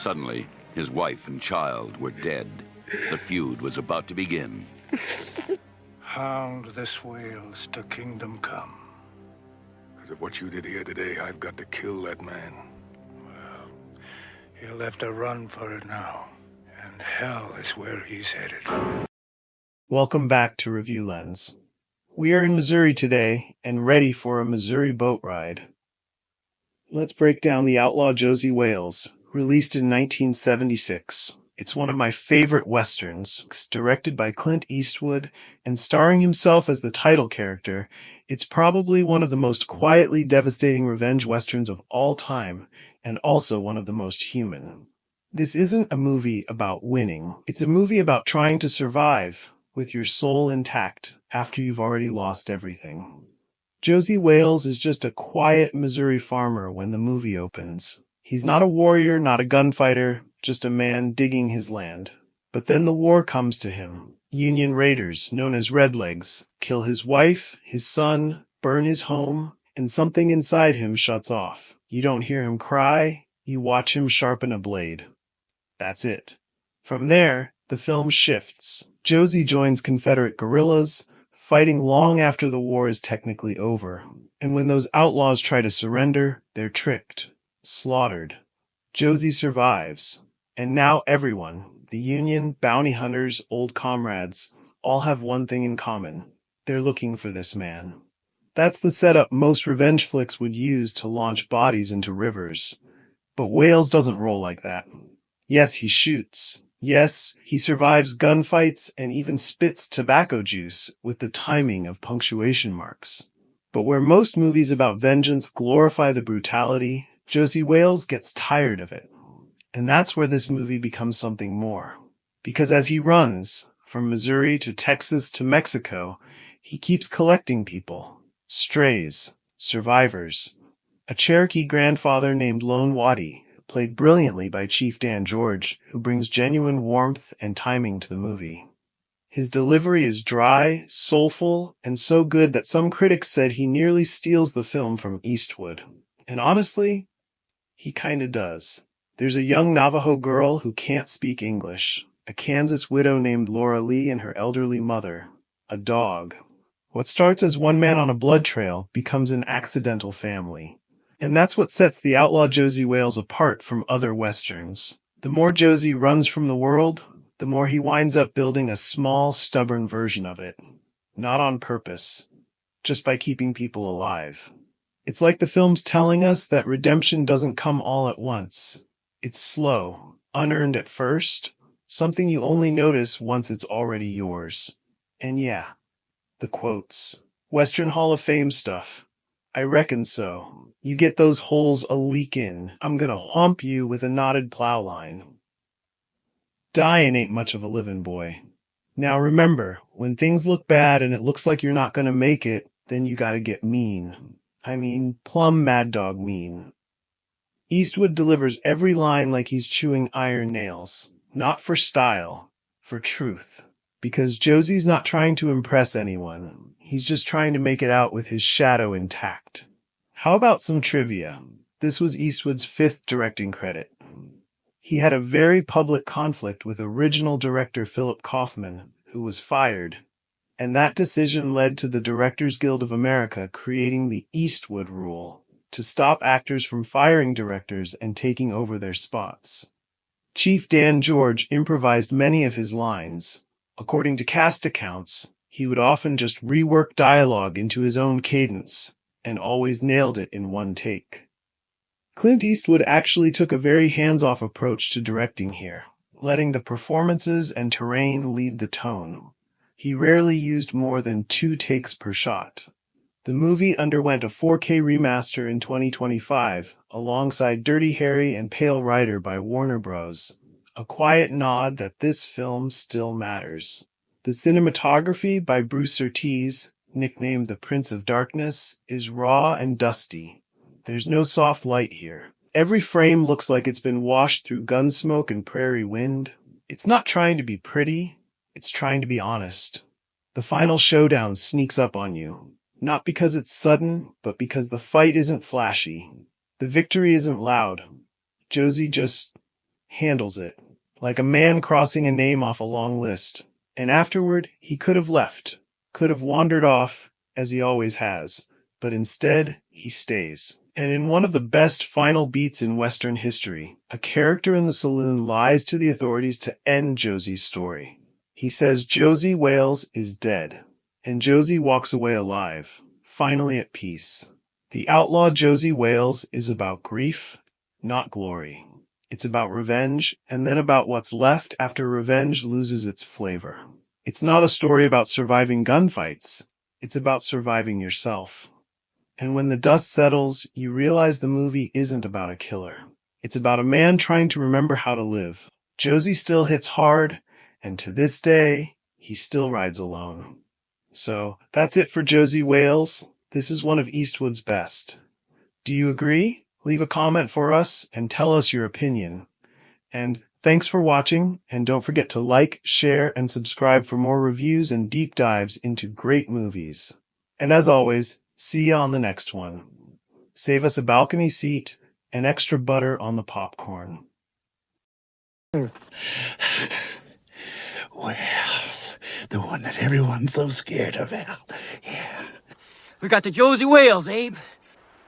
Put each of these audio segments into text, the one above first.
Suddenly, his wife and child were dead. The feud was about to begin. Hound this Wales to kingdom come. Because of what you did here today, I've got to kill that man. Well, he'll have to run for it now. And hell is where he's headed. Welcome back to Review Lens. We are in Missouri today and ready for a Missouri boat ride. Let's break down the Outlaw Josey Wales, released in 1976. It's one of my favorite westerns. It's directed by Clint Eastwood and starring himself as the title character. It's probably one of the most quietly devastating revenge westerns of all time, and also one of the most human. This isn't a movie about winning. It's a movie about trying to survive with your soul intact after you've already lost everything. Josey Wales is just a quiet Missouri farmer when the movie opens. He's not a warrior, not a gunfighter, just a man digging his land. But then the war comes to him. Union raiders, known as Redlegs, kill his wife, his son, burn his home, and something inside him shuts off. You don't hear him cry, you watch him sharpen a blade. That's it. From there, the film shifts. Josey joins Confederate guerrillas, fighting long after the war is technically over. And when those outlaws try to surrender, they're tricked, slaughtered. Josey survives. And now everyone, the Union, bounty hunters, old comrades, all have one thing in common. They're looking for this man. That's the setup most revenge flicks would use to launch bodies into rivers. But Wales doesn't roll like that. Yes, he shoots. Yes, he survives gunfights and even spits tobacco juice with the timing of punctuation marks. But where most movies about vengeance glorify the brutality, Josey Wales gets tired of it. And that's where this movie becomes something more. Because as he runs, from Missouri to Texas to Mexico, he keeps collecting people. Strays, survivors. A Cherokee grandfather named Lone Watie, played brilliantly by Chief Dan George, who brings genuine warmth and timing to the movie. His delivery is dry, soulful, and so good that some critics said he nearly steals the film from Eastwood. And honestly, he kinda does. There's a young Navajo girl who can't speak English, a Kansas widow named Laura Lee and her elderly mother, a dog. What starts as one man on a blood trail becomes an accidental family. And that's what sets the Outlaw Josey Wales apart from other westerns. The more Josey runs from the world, the more he winds up building a small, stubborn version of it. Not on purpose, just by keeping people alive. It's like the film's telling us that redemption doesn't come all at once. It's slow, unearned at first, something you only notice once it's already yours. And yeah, the quotes. Western Hall of Fame stuff. I reckon so. You get those holes a leak in. I'm gonna whomp you with a knotted plow line. Dyin ain't much of a livin' boy. Now remember, when things look bad and it looks like you're not gonna make it, then you gotta get mean. I mean, plumb mad dog mean. Eastwood delivers every line like he's chewing iron nails. Not for style, for truth. Because Josey's not trying to impress anyone. He's just trying to make it out with his shadow intact. How about some trivia? This was Eastwood's 5th directing credit. He had a very public conflict with original director Philip Kaufman, who was fired. And that decision led to the Directors Guild of America creating the Eastwood Rule to stop actors from firing directors and taking over their spots. Chief Dan George improvised many of his lines. According to cast accounts, he would often just rework dialogue into his own cadence, and always nailed it in one take. Clint Eastwood actually took a very hands-off approach to directing here, letting the performances and terrain lead the tone. He rarely used more than 2 takes per shot. The movie underwent a 4K remaster in 2025, alongside Dirty Harry and Pale Rider by Warner Bros., a quiet nod that this film still matters. The cinematography by Bruce Surtees, nicknamed the Prince of Darkness, is raw and dusty. There's no soft light here. Every frame looks like it's been washed through gunsmoke and prairie wind. It's not trying to be pretty, it's trying to be honest. The final showdown sneaks up on you. Not because it's sudden, but because the fight isn't flashy. The victory isn't loud. Josey just handles it, like a man crossing a name off a long list. And afterward, he could have left, could have wandered off, as he always has. But instead, he stays. And in one of the best final beats in Western history, a character in the saloon lies to the authorities to end Josey's story. He says Josey Wales is dead, and Josey walks away alive, finally at peace. The Outlaw Josey Wales is about grief, not glory. It's about revenge, and then about what's left after revenge loses its flavor. It's not a story about surviving gunfights. It's about surviving yourself. And when the dust settles, you realize the movie isn't about a killer. It's about a man trying to remember how to live. Josey still hits hard, and to this day, he still rides alone. So, that's it for Josey Wales. This is one of Eastwood's best. Do you agree? Leave a comment for us and tell us your opinion. And thanks for watching, and don't forget to like, share, and subscribe for more reviews and deep dives into great movies. And as always, see you on the next one. Save us a balcony seat and extra butter on the popcorn. Well, the one that everyone's so scared about. Yeah. We got the Josey Wales, Abe.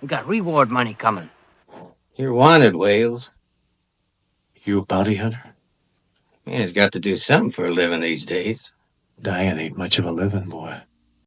We got reward money coming. You're wanted, Wales. You a bounty hunter? Man has got to do something for a living these days. Dyin ain't much of a living, boy.